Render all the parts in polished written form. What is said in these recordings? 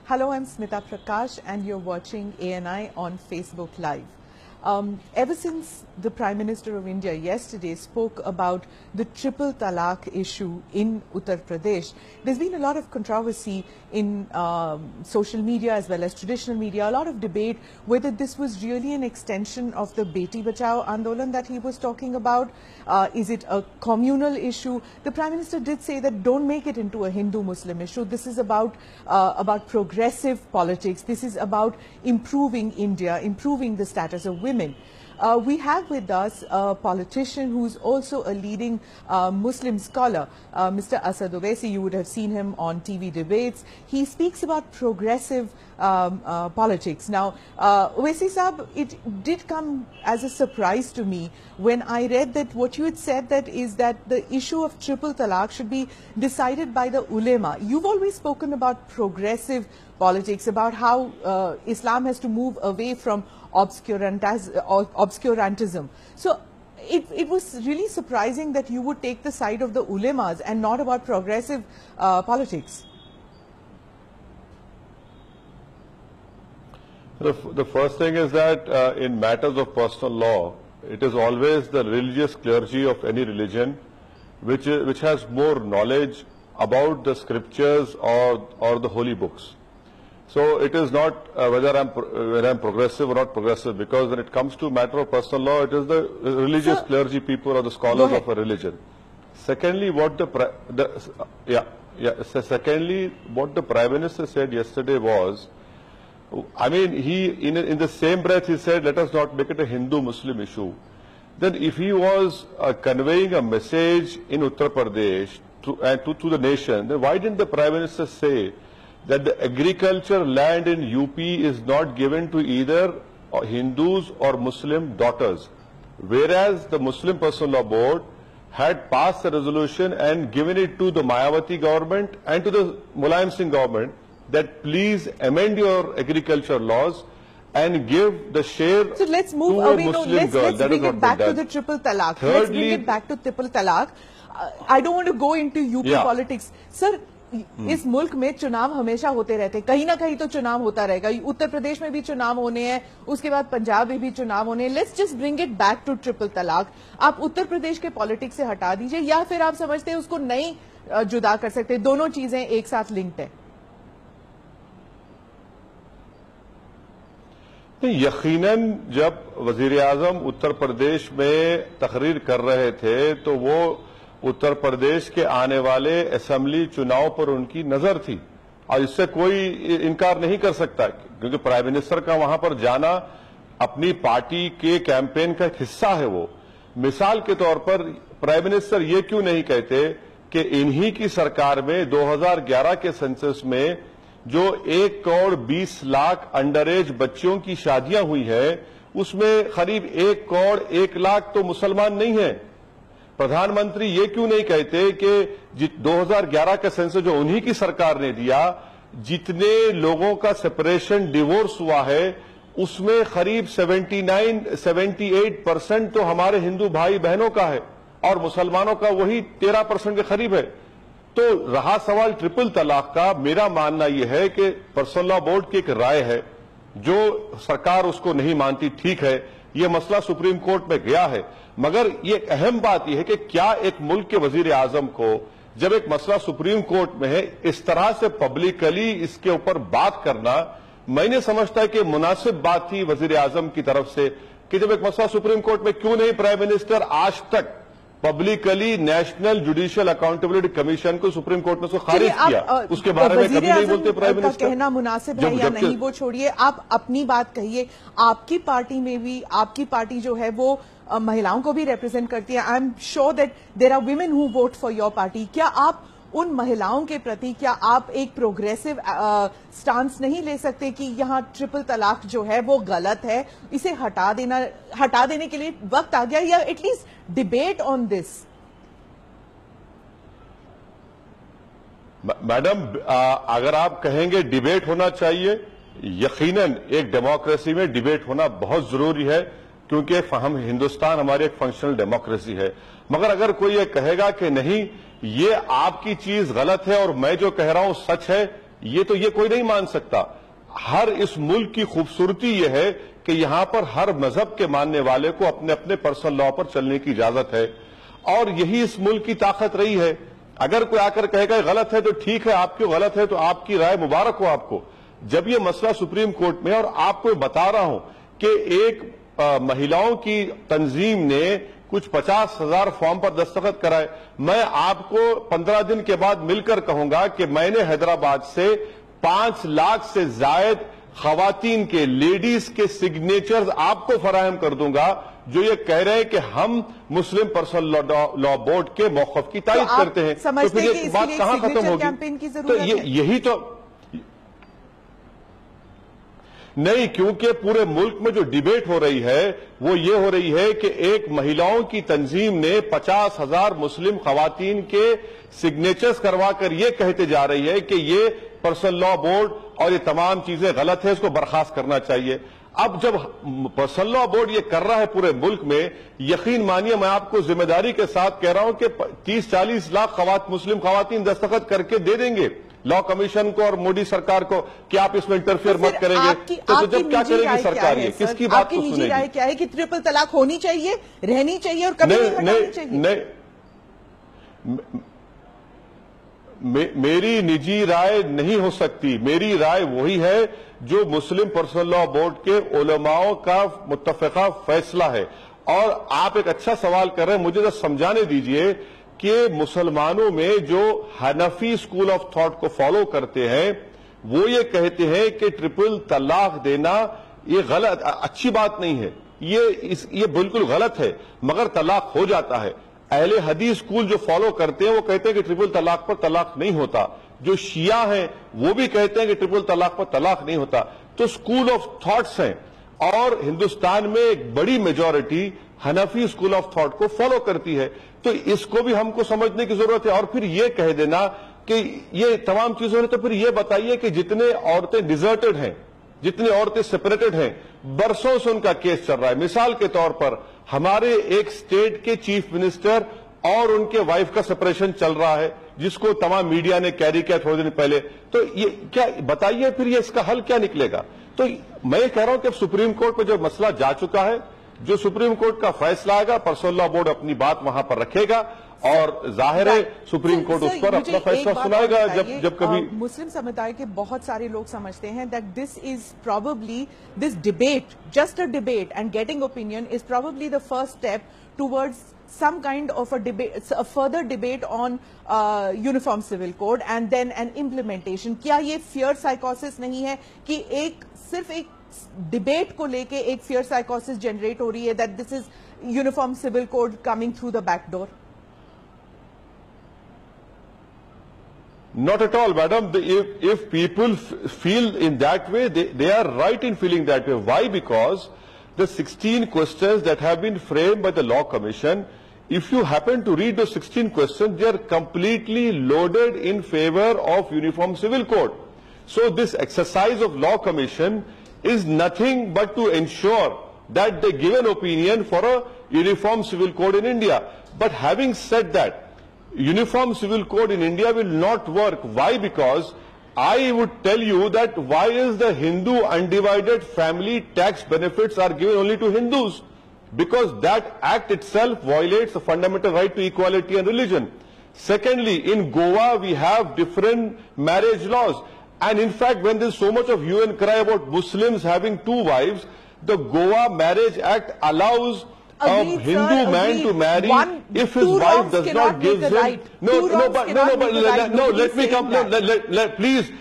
Hello, I'm Smita Prakash and you're watching ANI on Facebook Live. Ever since the Prime Minister of India yesterday spoke about the triple talaq issue in Uttar Pradesh, there's been a lot of controversy in social media as well as traditional media, a lot of debate whether this was really an extension of the Beti Bachao Andolan that he was talking about. Is it a communal issue? The Prime Minister did say that don't make it into a Hindu-Muslim issue. This is about progressive politics. This is about improving India, improving the status of women. We have with us a politician who's also a leading Muslim scholar, Mr. Asaduddin Owaisi. You would have seen him on TV debates. He speaks about progressive politics. Now, Owaisi Saab, it did come as a surprise to me when I read that what you had said that is that the issue of triple talaq should be decided by the ulema. You've always spoken about progressive politics, about how Islam has to move away from obscurantism. So it was really surprising that you would take the side of the ulemas and not about progressive politics. The first thing is that in matters of personal law, it is always the religious clergy of any religion which has more knowledge about the scriptures or the holy books. So it is not whether I'm progressive or not progressive, because when it comes to matter of personal law, it is the religious clergy people or the scholars of a religion. Secondly, what the Prime Minister said yesterday was, I mean, in the same breath he said, let us not make it a Hindu-Muslim issue. Then if he was conveying a message in Uttar Pradesh to the nation, then why didn't the Prime Minister say that the agriculture land in UP is not given to either Hindus or Muslim daughters, whereas the Muslim Personal Law Board had passed a resolution and given it to the Mayawati government and to the Mulayam Singh government that please amend your agriculture laws and give the share so let's move to away. a Muslim No, girl. let's bring it back to the triple talaq. Let's bring it back to triple talaq. I don't want to go into UP politics. Sir, इस मुल्क में चुनाव हमेशा होते रहते, कहीं ना कहीं तो चुनाव होता रहेगा. उत्तर प्रदेश में भी चुनाव होने हैं, उसके बाद पंजाब में भी चुनाव होने हैं. Let's just bring it back to triple तलाक. आप उत्तर प्रदेश के पॉलिटिक्स से हटा दीजिए, या फिर आप समझते हैं उसको नहीं जुदा कर सकते, दोनों चीजें एक साथ लिंक्ड है? यकीनन जब वजीर आजम उत्तर प्रदेश में तकरीर कर रहे थे तो वो उत्तर प्रदेश के आने वाले असेंबली चुनाव पर उनकी नजर थी और इससे कोई इनकार नहीं कर सकता, क्योंकि प्राइम मिनिस्टर का वहां पर जाना अपनी पार्टी के कैंपेन का एक हिस्सा है. वो मिसाल के तौर पर प्राइम मिनिस्टर ये क्यों नहीं कहते कि इन्हीं की सरकार में 2011 के सेंसस में जो 1 करोड़ 20 लाख अंडर एज बच्चियों की शादियां हुई है, उसमें करीब 1 करोड़ 1 लाख तो मुसलमान नहीं है. प्रधानमंत्री ये क्यों नहीं कहते कि 2011 का सेंसस जो उन्हीं की सरकार ने दिया, जितने लोगों का सेपरेशन डिवोर्स हुआ है उसमें करीब 78% तो हमारे हिंदू भाई बहनों का है और मुसलमानों का वही 13% के करीब है. तो रहा सवाल ट्रिपल तलाक का, मेरा मानना यह है कि पर्सनल लॉ बोर्ड की एक राय है, जो सरकार उसको नहीं मानती, ठीक है, ये मसला सुप्रीम कोर्ट में गया है, मगर ये अहम बात यह है कि क्या एक मुल्क के वजीर आजम को जब एक मसला सुप्रीम कोर्ट में है, इस तरह से पब्लिकली इसके ऊपर बात करना, मैंने समझता है कि मुनासिब बात थी वजीर आजम की तरफ से कि जब एक मसला सुप्रीम कोर्ट में, क्यों नहीं प्राइम मिनिस्टर आज तक publicly national judicial accountability commission को सुप्रीम कोर्ट ने उसको खारिज किया, उसके बारे में कभी नहीं बोलते प्राइम मिनिस्टर. कहना मुनासिब है या नहीं वो छोड़िए, आप अपनी बात कहिए. आपकी पार्टी में भी, आपकी पार्टी जो है वो महिलाओं को भी रिप्रेजेंट करती है. I am sure that there are women who vote for your party. क्या आप उन महिलाओं के प्रति, क्या आप एक प्रोग्रेसिव स्टांस नहीं ले सकते कि यहाँ ट्रिपल तलाक जो है वो गलत है, इसे हटा देने के लिए वक्त आ गया, या at least debate on this? Madam, अगर आप कहेंगे डिबेट होना चाहिए, यकीनन एक डेमोक्रेसी में डिबेट होना बहुत जरूरी है, क्योंकि हम हिंदुस्तान हमारी एक फंक्शनल डेमोक्रेसी है. मगर अगर कोई ये कहेगा कि नहीं ये आपकी चीज गलत है और मैं जो कह रहा हूं सच है, یہ تو یہ کوئی نہیں مان سکتا. ہر اس ملک کی خوبصورتی یہ ہے کہ یہاں پر ہر مذہب کے ماننے والے کو اپنے اپنے پرسنل لا پر چلنے کی اجازت ہے, اور یہی اس ملک کی طاقت رہی ہے. اگر کوئی آ کر کہے گا غلط ہے تو ٹھیک ہے, آپ کی غلط ہے تو آپ کی رائے مبارک ہو آپ کو. جب یہ مسئلہ سپریم کورٹ میں, اور آپ کو بتا رہا ہوں کہ ایک مہیلاؤں کی تنظیم نے کچھ 50,000 فارم پر دستخط کرائے, میں آپ کو 15 دن کے بعد مل کر کہوں گا کہ میں نے حیدرآباد سے 5 لاکھ سے زائد خواتین کے, لیڈیز کے سگنیچرز آپ کو فراہم کر دوں گا جو یہ کہہ رہے ہیں کہ ہم مسلم پرسنل لا بورڈ کے موقف کی تائید کرتے ہیں. تو پھر یہ بات کہاں ختم ہوگی؟ تو یہی تو نہیں, کیونکہ پورے ملک میں جو ڈیبیٹ ہو رہی ہے وہ یہ ہو رہی ہے کہ ایک مہیلاؤں کی تنظیم نے 50,000 مسلم خواتین کے سگنیچرز کروا کر یہ کہتے جا رہی ہے کہ یہ پرسنل لا بورڈ اور یہ تمام چیزیں غلط ہے, اس کو برخاست کرنا چاہیے. اب جب پرسنل لا بورڈ یہ کر رہا ہے پورے ملک میں, یقین مانیے میں آپ کو ذمہ داری کے ساتھ کہہ رہا ہوں کہ 30-40 لاکھ مسلم خواتین دستخط کر کے دے دیں گے لا کمیشن کو اور مودی سرکار کو کہ آپ اس میں انٹرفیئر مت کریں گے. تو جب کیا کرے گی سرکار, یہ کس کی بات کو سنے گی؟ آپ کی نجی رائے کیا ہے کہ ٹرپل طلاق ہونی چاہیے, رہنی چاہیے اور کبھی نہیں ہٹانی چاہیے؟ نہیں, میری نجی رائے نہیں ہو سکتی. میری رائے وہی ہے جو مسلم پرسنل لا بورڈ کے علماء کا متفقہ فیصلہ ہے. اور آپ ایک اچھا سوال کر رہے ہیں, مجھے سمجھانے دیجئے کہ مسلمانوں میں جو حنفی اسکول آف تھاٹ کو فالو کرتے ہیں وہ یہ کہتے ہیں کہ ٹرپل طلاق دینا یہ غلط, اچھی بات نہیں ہے, یہ بالکل غلط ہے, مگر طلاق ہو جاتا ہے. اہل حدیث اسکول جو فالو کرتے ہیں وہ کہتے ہیں کہ ٹرپل طلاق پر طلاق نہیں ہوتا. جو شیعہ ہیں وہ بھی کہتے ہیں کہ ٹرپل طلاق پر طلاق نہیں ہوتا. تو اسکول آف تھاٹس ہیں, اور ہندوستان میں ایک بڑی majority Hanafi school of thought کو فالو کرتی ہے. تو اس کو بھی ہم کو سمجھنے کی ضرورت ہے. اور پھر یہ کہہ دینا کہ یہ تمام چیزوں نے, تو پھر یہ بتائیے کہ جتنے عورتیں ڈیزرٹڈ ہیں, جتنی عورتیں سپریٹڈ ہیں, برسوں سے ان کا کیس چل رہا ہے. مثال کے طور پر ہمارے ایک اسٹیٹ کے چیف منسٹر اور ان کے وائف کا سپریشن چل رہا ہے, جس کو تمام میڈیا نے کیری کیا تھوڑے دن پہلے. تو یہ کیا بتائیے پھر یہ اس کا حل کیا نکلے گا؟ تو میں یہ کہہ رہا ہوں کہ اب سپریم کورٹ میں جو مسئلہ جا چکا ہے, جو سپریم کورٹ کا فیصلہ آئے گا, پرسنل لا بورڈ اپنی بات وہاں پر رکھے گا, اور ظاہر ہے سپریم کورٹ اس پر اپنا فیصلہ سنائے گا جب کبھی. مسلم سمدائے کے بہت سارے لوگ سمجھتے ہیں that this is probably, this debate, just a debate and getting opinion is probably the first step towards some kind of a debate, a further debate on uniform civil code and then an implementation. کیا یہ fear psychosis نہیں ہے کہ صرف ایک debate کو لے کے ایک فیئر سائیکوسس جنریٹ ہو رہی ہے that this is uniform civil code coming through the back door? Not at all, madam. If people feel in that way, they are right in feeling that way. Why? Because the 16 questions that have been framed by the Law Commission, if you happen to read those 16 questions, they are completely loaded in favor of Uniform Civil Code. So this exercise of Law Commission is nothing but to ensure that they give an opinion for a Uniform Civil Code in India. But having said that, Uniform Civil Code in India will not work. Why? Because I would tell you that why is the Hindu undivided family tax benefits are given only to Hindus? Because that act itself violates the fundamental right to equality and religion. Secondly, in Goa we have different marriage laws. And in fact, when there is so much of hue and cry about Muslims having 2 wives, the Goa Marriage Act allows a Hindu man to marry if his wife does not give him. Let me come. Please.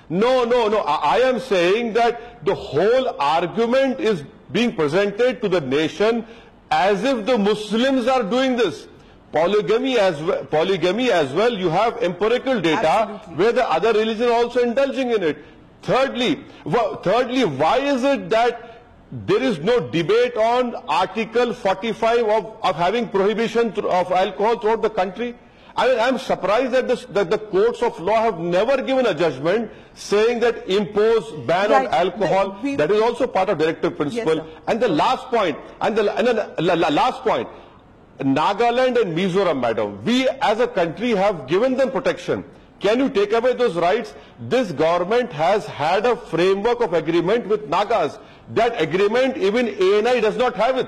No. I am saying that the whole argument is being presented to the nation as if the Muslims are doing this. Polygamy as well, you have empirical data. Absolutely. Where the other religion are also indulging in it. Thirdly, why is it that there is no debate on Article 45 of having prohibition of alcohol throughout the country? I mean, I'm surprised that the courts of law have never given a judgment saying that impose ban on alcohol. That is also part of directive principle. Yes, and the last point, Nagaland and Mizoram, madam, we as a country have given them protection. Can you take away those rights? This government has had a framework of agreement with Nagas. That agreement, even ANI does not have it.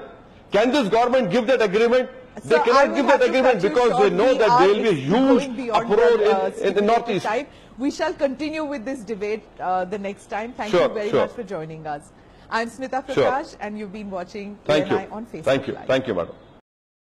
Can this government give that agreement? They So cannot give that agreement because they know that there will be a huge uproar in the northeast. We shall continue with this debate the next time. Thank you very much for joining us. I'm Smita Prakash and you've been watching ANI on Facebook Live. Thank you, madam.